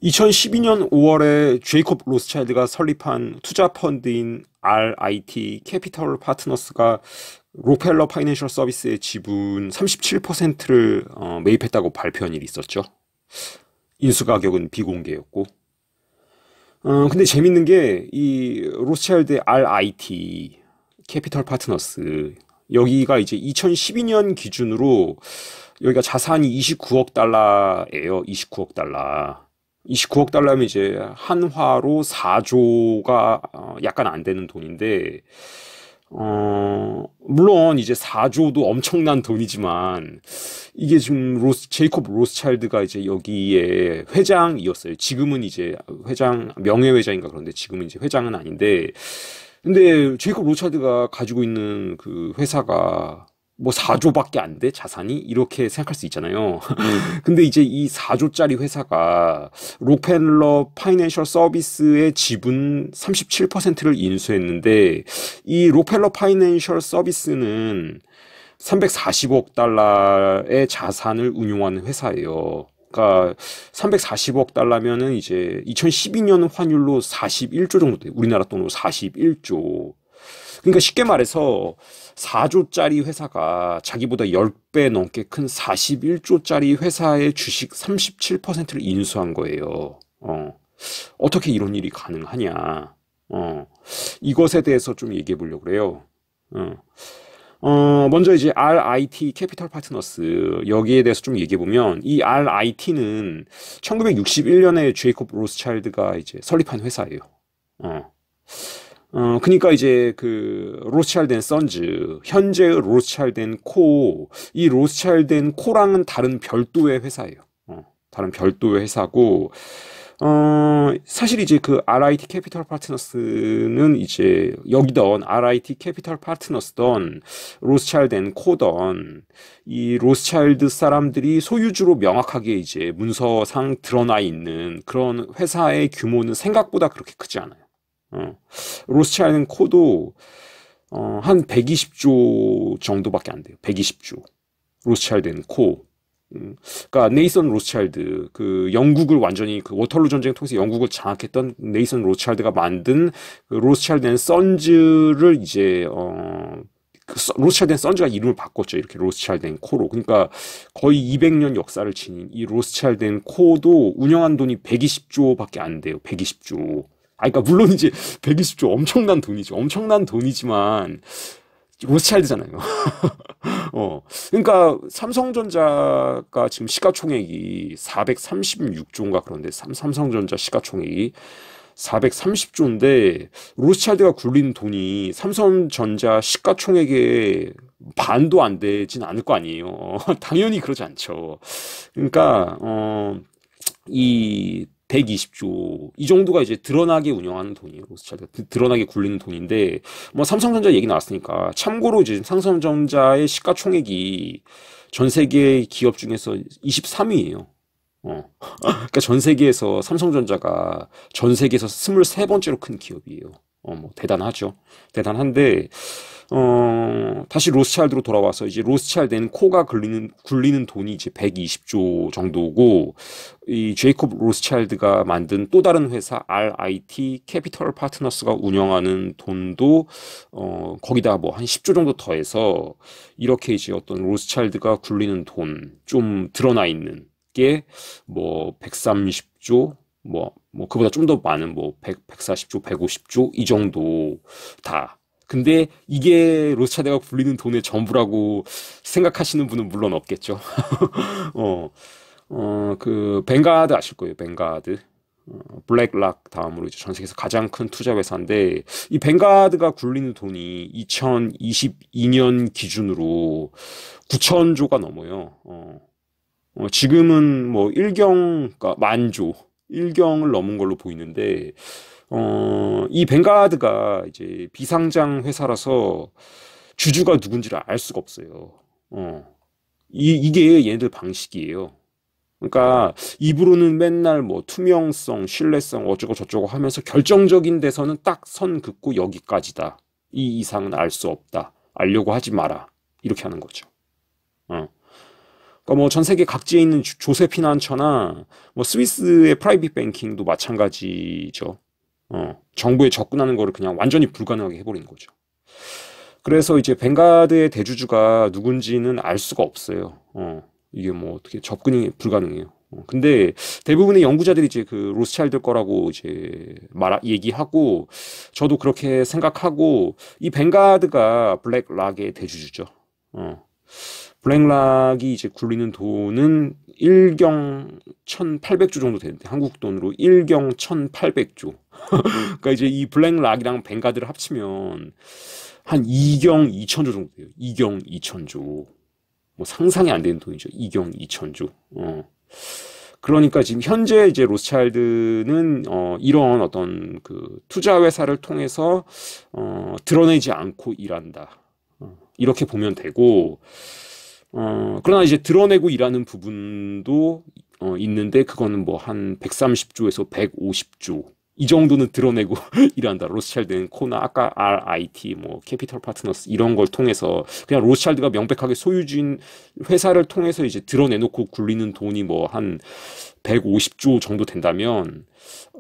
2012년 5월에 제이콥 로스차일드가 설립한 투자 펀드인 RIT 캐피털 파트너스가 록펠러 파이낸셜 서비스의 지분 37%를 매입했다고 발표한 일이 있었죠. 인수 가격은 비공개였고. 근데 재밌는 게 이 로스차일드 RIT 캐피털 파트너스 여기가 이제 2012년 기준으로 여기가 자산이 29억 달러예요. 29억 달러. 29억 달러면 이제 한화로 4조가 약간 안 되는 돈인데, 물론 이제 4조도 엄청난 돈이지만, 이게 지금 제이콥 로스차일드가 이제 여기에 회장이었어요. 지금은 이제 명예회장인가 그런데 지금은 이제 회장은 아닌데, 근데 제이콥 로스차일드가 가지고 있는 그 회사가 뭐 4조밖에 안 돼? 자산이? 이렇게 생각할 수 있잖아요. 근데 이제 이 4조짜리 회사가 록펠러 파이낸셜 서비스의 지분 37%를 인수했는데 이 록펠러 파이낸셜 서비스는 340억 달러의 자산을 운용하는 회사예요. 그러니까 340억 달러면은 이제 2012년 환율로 41조 정도 돼요. 우리나라 돈으로 41조. 그러니까 쉽게 말해서 4조짜리 회사가 자기보다 10배 넘게 큰 41조짜리 회사의 주식 37%를 인수한 거예요. 어떻게 이런 일이 가능하냐. 이것에 대해서 좀 얘기해 보려고 그래요. 어, 먼저 이제 RIT 캐피털 파트너스 여기에 대해서 좀 얘기해 보면 이 RIT는 1961년에 제이콥 로스차일드가 이제 설립한 회사예요. 어. 그니까 이제 그 로스차일드 앤 선즈 현재의 로스차일드 앤 코, 이 로스차일드 앤 코랑은 다른 별도의 회사예요. 다른 별도의 회사고 사실 이제 그 RIT 캐피털 파트너스는 이제 여기던 RIT 캐피털 파트너스던 로스차일드 앤 코던 이 로스차일드 사람들이 소유주로 명확하게 이제 문서상 드러나 있는 그런 회사의 규모는 생각보다 그렇게 크지 않아요. 로스차일드 코도 한 120조 정도밖에 안 돼요. 120조. 로스차일드 코. 그러니까 네이선 로스차일드 그 영국을 완전히 그 워털루 전쟁 통해서 영국을 장악했던 네이선 로스차일드가 만든 그 로스차일드 앤 선즈를 이제 로스차일드 앤 선즈가 이름을 바꿨죠. 이렇게 로스차일드 앤 코로. 그러니까 거의 200년 역사를 지닌 이 로스차일드 앤 코도 운영한 돈이 120조밖에 안 돼요. 120조. 그러니까 물론 이제 120조 엄청난 돈이죠. 엄청난 돈이지만 로스차일드잖아요. 그러니까 삼성전자가 지금 시가총액이 436조인가 그런데 삼성전자 시가총액이 430조인데 로스차일드가 굴린 돈이 삼성전자 시가총액의 반도 안 되진 않을 거 아니에요. 당연히 그러지 않죠. 그러니까 이 120조 이 정도가 이제 드러나게 운영하는 돈이에요. 로스차일드 드러나게 굴리는 돈인데 뭐 삼성전자 얘기 나왔으니까 참고로 이제 삼성전자의 시가총액이 전 세계 기업 중에서 23위예요. 그러니까 전 세계에서 삼성전자가 전 세계에서 23번째로 큰 기업이에요. 뭐 대단하죠. 대단한데 다시 로스차일드로 돌아와서 이제 로스차일드 앤 코가 굴리는 돈이 이제 120조 정도고 이 제이콥 로스차일드가 만든 또 다른 회사 RIT 캐피털 파트너스가 운영하는 돈도 거기다 뭐 한 10조 정도 더해서 이렇게 이제 어떤 로스차일드가 굴리는 돈 좀 드러나 있는 게 뭐 130조 뭐 그보다 좀 더 많은 뭐 140조, 150조 이 정도 다. 근데 이게 로스차일드가 굴리는 돈의 전부라고 생각하시는 분은 물론 없겠죠. 그 뱅가드 아실 거예요. 뱅가드. 블랙락 다음으로 이제 전 세계에서 가장 큰 투자 회사인데 이 뱅가드가 굴리는 돈이 2022년 기준으로 9천조가 넘어요. 지금은 뭐 그러니까 만조, 일경을 넘은 걸로 보이는데, 이 뱅가드가 이제 비상장 회사라서 주주가 누군지를 알 수가 없어요. 이게 얘네들 방식이에요. 그러니까 입으로는 맨날 뭐 투명성, 신뢰성 어쩌고 저쩌고 하면서 결정적인 데서는 딱 선 긋고 여기까지다. 이 이상은 알 수 없다. 알려고 하지 마라. 이렇게 하는 거죠. 어. 그러니까 뭐 전 세계 각지에 있는 조세피난처나 뭐 스위스의 프라이빗 뱅킹도 마찬가지죠. 정부에 접근하는 거를 그냥 완전히 불가능하게 해버리는 거죠. 그래서 이제 뱅가드의 대주주가 누군지는 알 수가 없어요. 이게 뭐 어떻게 접근이 불가능해요. 근데 대부분의 연구자들이 이제 그 로스차일드 거라고 이제 얘기하고, 저도 그렇게 생각하고, 이 뱅가드가 블랙락의 대주주죠. 블랙락이 이제 굴리는 돈은 1경 1800조 정도 되는데, 한국 돈으로 1경 1800조. 그러니까 이제 이 블랙락이랑 뱅가드를 합치면 한 2경 2000조 정도 돼요. 2경 2000조. 뭐 상상이 안 되는 돈이죠. 2경 2000조. 그러니까 지금 현재 이제 로스차일드는 이런 어떤 그 투자 회사를 통해서 드러내지 않고 일한다. 이렇게 보면 되고, 그러나 이제 드러내고 일하는 부분도 있는데, 그거는 뭐 한 130조에서 150조 이 정도는 드러내고 일한다. 로스차일드 코나 아까 RIT 뭐 캐피털 파트너스 이런 걸 통해서 그냥 로스차일드가 명백하게 소유주인 회사를 통해서 이제 드러내놓고 굴리는 돈이 뭐 한 150조 정도 된다면,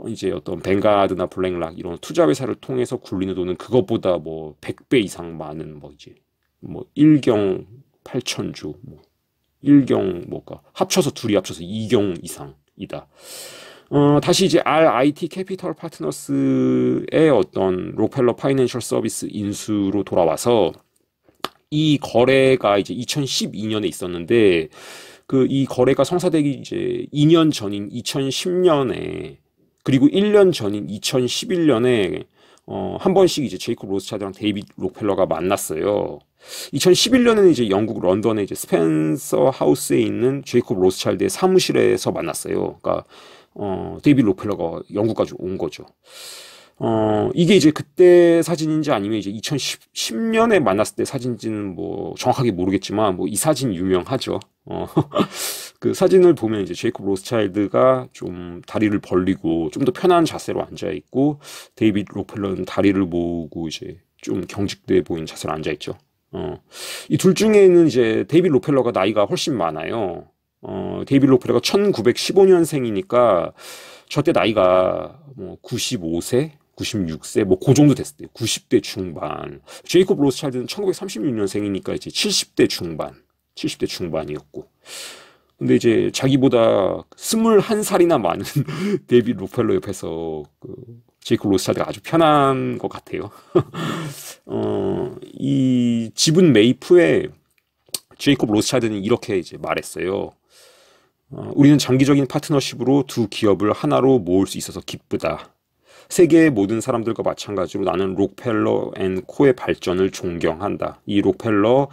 이제 어떤 뱅가드나 블랙락 이런 투자 회사를 통해서 굴리는 돈은 그것보다 뭐 100배 이상 많은 뭐 이제 뭐 1경 8천조, 뭐 1경 뭐가 합쳐서 둘이 합쳐서 2경 이상이다. 다시 이제 RIT 캐피털 파트너스의 어떤 록펠러 파이낸셜 서비스 인수로 돌아와서, 이 거래가 이제 2012년에 있었는데, 그 이 거래가 성사되기 이제 2년 전인 2010년에, 그리고 1년 전인 2011년에 한 번씩 이제 제이콥 로스차일드랑 데이빗 록펠러가 만났어요. 2011년에는 이제 영국 런던의 이제 스펜서 하우스에 있는 제이콥 로스차일드의 사무실에서 만났어요. 그러니까 데이빗 록펠러가 영국까지 온 거죠. 이게 이제 그때 사진인지 아니면 이제 2010년에 만났을 때 사진인지는 뭐 정확하게 모르겠지만, 뭐 이 사진 유명하죠. 그 사진을 보면 이제 제이콥 로스차일드가 좀 다리를 벌리고 좀 더 편한 자세로 앉아 있고, 데이빗 록펠러는 다리를 모으고 이제 좀 경직돼 보이는 자세로 앉아 있죠. 이 둘 중에는 이제 데이빗 록펠러가 나이가 훨씬 많아요. 데이빗 록펠러가 1915년생이니까 저때 나이가 뭐 95세, 96세, 뭐 그 정도 됐을 때 90대 중반. 제이콥 로스차일드는 1936년생이니까 이제 70대 중반, 70대 중반이었고. 근데 이제 자기보다 21살이나 많은 데이빗 록펠러 옆에서 그 제이콥 로스차일드가 아주 편한 것 같아요. 이 지분 매입 후에 제이콥 로스차일드는 이렇게 이제 말했어요. 우리는 장기적인 파트너십으로 두 기업을 하나로 모을 수 있어서 기쁘다. 세계의 모든 사람들과 마찬가지로 나는 록펠러 앤 코의 발전을 존경한다. 이 록펠러의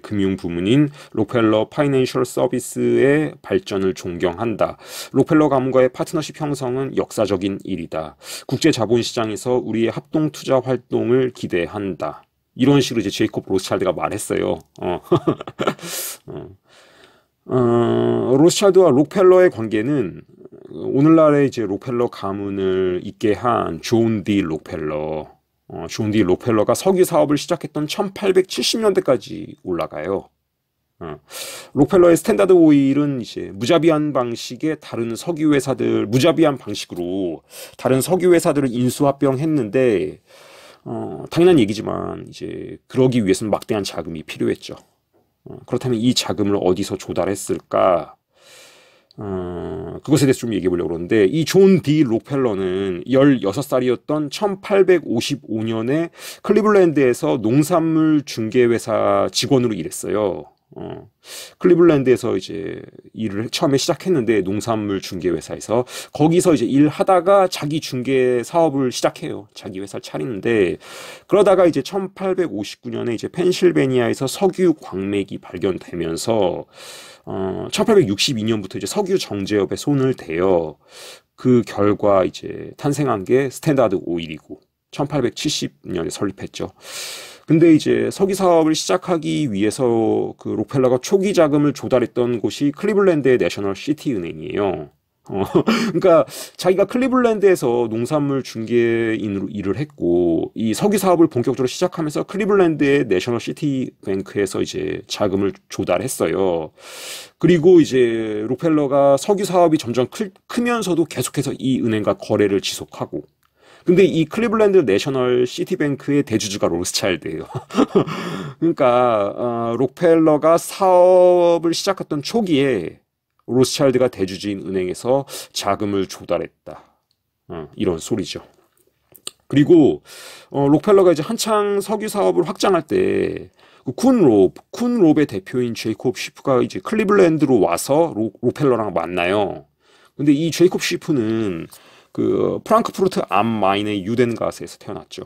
금융 부문인 록펠러 파이낸셜 서비스의 발전을 존경한다. 록펠러 가문과의 파트너십 형성은 역사적인 일이다. 국제 자본시장에서 우리의 합동 투자 활동을 기대한다. 이런 식으로 이제 제이콥 로스차일드가 말했어요. 로스차일드와 록펠러의 관계는 오늘날의 이제 록펠러 가문을 잇게 한 존 디 록펠러, 존 디 록펠러가 석유 사업을 시작했던 1870년대까지 올라가요. 록펠러의 스탠다드 오일은 이제 무자비한 방식으로 다른 석유 회사들을 인수합병했는데, 당연한 얘기지만 이제 그러기 위해서는 막대한 자금이 필요했죠. 그렇다면 이 자금을 어디서 조달했을까? 그것에 대해서 좀 얘기해 보려고 그러는데, 이 존 디 록펠러는 16살이었던 1855년에 클리블랜드에서 농산물 중개회사 직원으로 일했어요. 클리블랜드에서 이제 일을 처음에 시작했는데, 농산물 중개회사에서 거기서 이제 일하다가 자기 중개 사업을 시작해요. 자기 회사를 차리는데, 그러다가 이제 1859년에 이제 펜실베니아에서 석유 광맥이 발견되면서 1862년부터 이제 석유 정제업에 손을 대요. 그 결과 이제 탄생한 게 스탠다드 오일이고 1870년에 설립했죠. 근데 이제 석유 사업을 시작하기 위해서 그 록펠러가 초기 자금을 조달했던 곳이 클리블랜드의 내셔널 시티 은행이에요. 그러니까 자기가 클리블랜드에서 농산물 중개인으로 일을 했고 이 석유 사업을 본격적으로 시작하면서 클리블랜드의 내셔널 시티 뱅크에서 이제 자금을 조달했어요. 그리고 이제 록펠러가 석유 사업이 점점 크면서도 계속해서 이 은행과 거래를 지속하고 근데 이 클리블랜드 내셔널 시티뱅크의 대주주가 로스차일드예요. 그러니까 록펠러가 사업을 시작했던 초기에 로스차일드가 대주주인 은행에서 자금을 조달했다. 이런 소리죠. 그리고 록펠러가 이제 한창 석유 사업을 확장할 때 쿤롭의 대표인 제이콥 시프가 이제 클리블랜드로 와서 록펠러랑 만나요. 근데 이 제이콥 시프는 그 프랑크푸르트 암 마인의 유덴가스에서 태어났죠.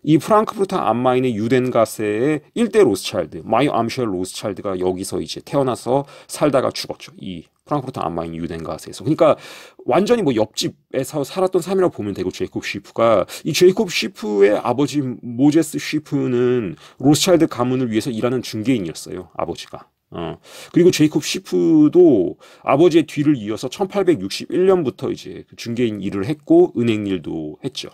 이 프랑크푸르트 암 마인의 유덴가스의 일대 로스차일드, 마이 암쉘 로스차일드가 여기서 이제 태어나서 살다가 죽었죠. 이 프랑크푸르트 암 마인 유덴가스에서. 그러니까 완전히 뭐 옆집에서 살았던 사람이라고 보면 되고 제이콥 시프가 이 제이콥 시프의 아버지 모제스 시프는 로스차일드 가문을 위해서 일하는 중개인이었어요. 아버지가. 그리고 제이콥 시프도 아버지의 뒤를 이어서 1861년부터 이제 중개인 일을 했고 은행 일도 했죠.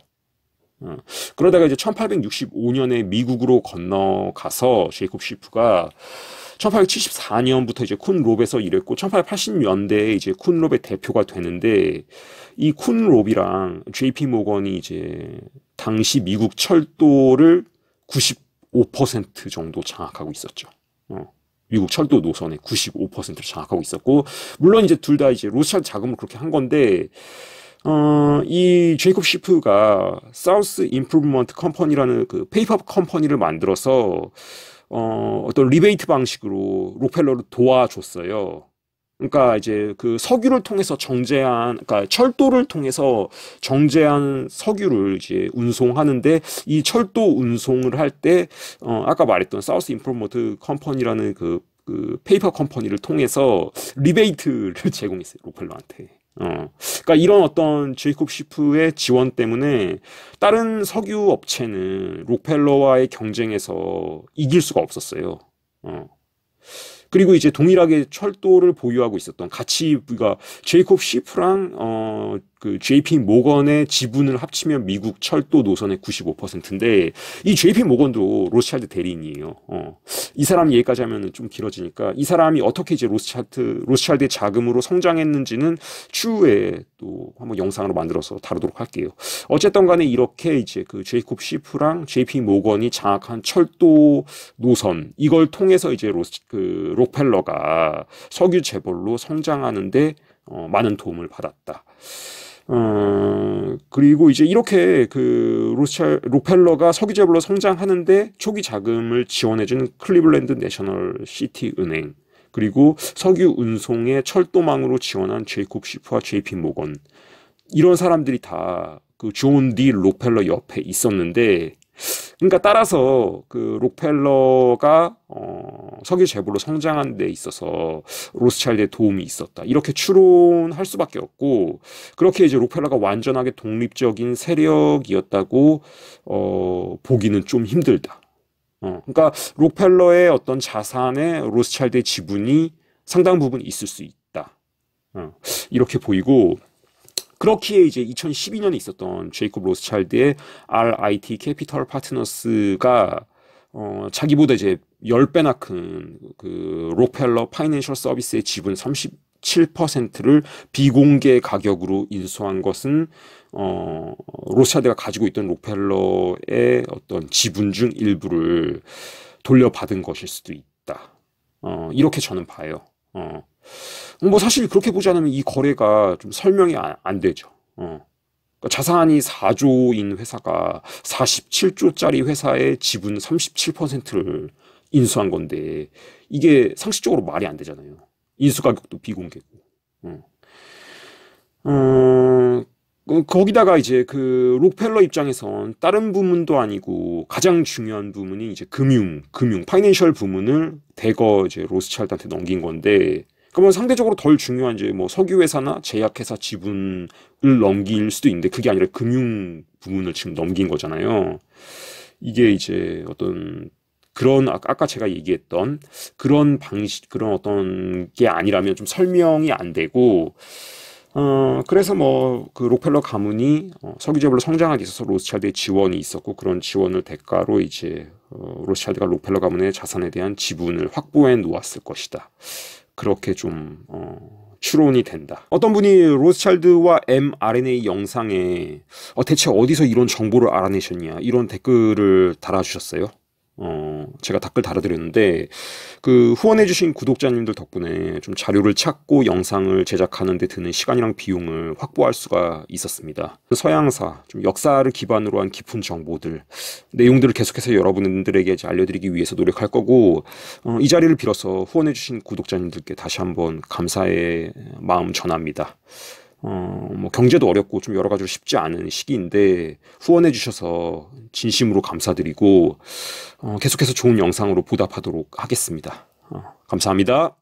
그러다가 이제 1865년에 미국으로 건너가서 제이콥 시프가 1874년부터 이제 쿤롭에서 일했고 1880년대에 이제 쿤롭의 대표가 되는데 이 쿤롭이랑 JP 모건이 이제 당시 미국 철도를 95% 정도 장악하고 있었죠. 미국 철도 노선의 95%를 장악하고 있었고, 물론 이제 둘 다 이제 로스차일드 자금을 그렇게 한 건데, 이 제이콥 시프가 사우스 임프루브먼트 컴퍼니라는 그 페이퍼 컴퍼니를 만들어서, 어떤 리베이트 방식으로 록펠러를 도와줬어요. 그러니까 이제 그 석유를 통해서 그러니까 철도를 통해서 정제한 석유를 이제 운송하는데 이 철도 운송을 할 때, 아까 말했던 사우스 임프루먼트 컴퍼니라는 그 페이퍼 컴퍼니를 통해서 리베이트를 제공했어요, 록펠러한테. 그러니까 이런 어떤 제이콥 시프의 지원 때문에 다른 석유 업체는 록펠러와의 경쟁에서 이길 수가 없었어요. 그리고 이제 동일하게 철도를 보유하고 있었던 그러니까 제이콥 시프랑 그 JP 모건의 지분을 합치면 미국 철도 노선의 95%인데 이 JP 모건도 로스차일드 대리인이에요. 이 사람 얘기까지 하면 좀 길어지니까 이 사람이 어떻게 이제 로스차일드의 자금으로 성장했는지는 추후에 또 한번 영상으로 만들어서 다루도록 할게요. 어쨌든 간에 이렇게 이제 그 제이콥 시프랑 JP 모건이 장악한 철도 노선 이걸 통해서 이제 록펠러가 석유 재벌로 성장하는데 많은 도움을 받았다. 그리고 이제 이렇게 그 록펠러가 석유 재벌로 성장하는데 초기 자금을 지원해준 클리블랜드 내셔널 시티 은행 그리고 석유 운송의 철도망으로 지원한 제이콥 시프와 JP 모건 이런 사람들이 다 그 존 D 록펠러 옆에 있었는데 그러니까 따라서 그 록펠러가 석유 재벌로 성장한 데 있어서 로스차일드의 도움이 있었다. 이렇게 추론할 수밖에 없고 그렇게 이제 록펠러가 완전하게 독립적인 세력이었다고 보기는 좀 힘들다. 그러니까 록펠러의 어떤 자산에 로스차일드의 지분이 상당 부분 있을 수 있다. 이렇게 보이고 그렇기에 이제 2012년에 있었던 제이콥 로스차일드의 RIT 캐피털 파트너스가 자기보다 이제 10배나 큰 그 록펠러 파이낸셜 서비스의 지분 37%를 비공개 가격으로 인수한 것은 로스차일드가 가지고 있던 록펠러의 어떤 지분 중 일부를 돌려받은 것일 수도 있다. 이렇게 저는 봐요. 뭐 사실 그렇게 보지 않으면 이 거래가 좀 설명이 안 되죠. 그러니까 자산이 4조인 회사가 47조짜리 회사의 지분 37%를 인수한 건데 이게 상식적으로 말이 안 되잖아요. 인수 가격도 비공개고. 거기다가 이제 그 록펠러 입장에선 다른 부문도 아니고 가장 중요한 부문이 이제 금융, 파이낸셜 부문을 대거 이제 로스차일드한테 넘긴 건데 그러면 상대적으로 덜 중요한 이제 뭐 석유회사나 제약회사 지분을 넘길 수도 있는데 그게 아니라 금융 부문을 지금 넘긴 거잖아요. 이게 이제 어떤 그런 아까 제가 얘기했던 그런 방식 그런 어떤 게 아니라면 좀 설명이 안 되고 그래서 뭐 그 록펠러 가문이 석유재벌로 성장하기 있어서 로스차일드의 지원이 있었고 그런 지원을 대가로 이제 로스차일드가 록펠러 가문의 자산에 대한 지분을 확보해 놓았을 것이다. 그렇게 좀 추론이 된다. 어떤 분이 로스차일드와 mRNA 영상에 대체 어디서 이런 정보를 알아내셨냐 이런 댓글을 달아주셨어요. 제가 댓글 달아드렸는데 그 후원해주신 구독자님들 덕분에 좀 자료를 찾고 영상을 제작하는 데 드는 시간이랑 비용을 확보할 수가 있었습니다. 서양사, 좀 역사를 기반으로 한 깊은 정보들, 내용들을 계속해서 여러분들에게 이제 알려드리기 위해서 노력할 거고 이 자리를 빌어서 후원해주신 구독자님들께 다시 한번 감사의 마음 전합니다. 뭐 경제도 어렵고 좀 여러 가지로 쉽지 않은 시기인데 후원해 주셔서 진심으로 감사드리고 계속해서 좋은 영상으로 보답하도록 하겠습니다. 감사합니다.